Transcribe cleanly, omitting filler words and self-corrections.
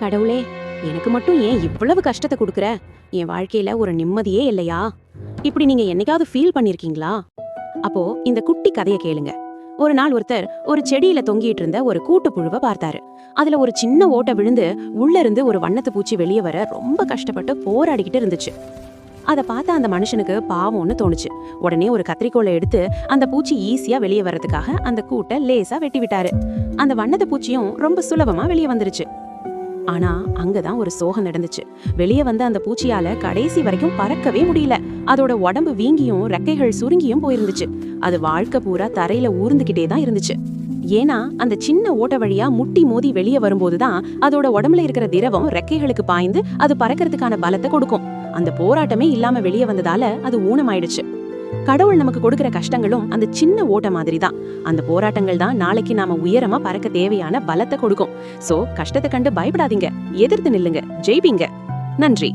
கடவுளே, எனக்கு மட்டும் ஏன் இவ்வளவு கஷ்டத்தை கொடுக்குற? என் வாழ்க்கையில ஒரு நிம்மதியே இல்லையா? இப்படி நீங்க என்னைக்காவது ஃபீல் பண்ணிருக்கீங்களா? அப்போ இந்த குட்டி கதைய கேளுங்க. ஒரு நாள் ஒருத்தர் ஒரு செடியில தொங்கிட்டு இருந்த ஒரு கூட்டுப்புழுவை பார்த்தாரு. அதுல ஒரு சின்ன ஓட்டை விழுந்து உள்ள இருந்து ஒரு வண்ணத்து பூச்சி வெளியே வர ரொம்ப கஷ்டப்பட்டு போராடிக்கிட்டு இருந்துச்சு. அதை பார்த்த அந்த மனுஷனுக்கு பாவம்னு தோணுச்சு. உடனே ஒரு கத்திரிக்கோலை எடுத்து அந்த பூச்சி ஈஸியா வெளியே வர்றதுக்காக அந்த கூட்டை லேசா வெட்டி விட்டாரு. அந்த வண்ணத்து பூச்சியும் ரொம்ப சுலபமா வெளியே வந்துருச்சு. ஆனா அங்கதான் ஒரு சோகம் நடந்துச்சு. வெளியே வந்த அந்த பூச்சியால கடைசி வரைக்கும் பறக்கவே முடியல. அதோட உடம்பு வீங்கியும் ரெக்கைகள் சுருங்கியும் போயிருந்துச்சு. அது வாழ்க்கை பூரா தரையில ஊர்ந்துகிட்டே தான் இருந்துச்சு. ஏன்னா அந்த சின்ன ஓட்ட வழியா முட்டி மோதி வெளியே வரும்போதுதான் அதோட உடம்புல இருக்கிற திரவம் ரெக்கைகளுக்கு பாய்ந்து அது பறக்கிறதுக்கான பலத்தை கொடுக்கும். அந்த போராட்டமே இல்லாம வெளியே வந்ததால அது ஊனமாயிடுச்சு. கடவுள் நமக்கு கொடுக்கிற கஷ்டங்களும் அந்த சின்ன ஓட்ட மாதிரி தான். அந்த போராட்டங்கள் தான் நாளைக்கு நாம உயரமா பறக்க தேவையான பலத்தை கொடுக்கும். சோ கஷ்டத்தை கண்டு பயப்படாதீங்க, எதிர்த்து நில்லுங்க, ஜெயிப்பீங்க. நன்றி.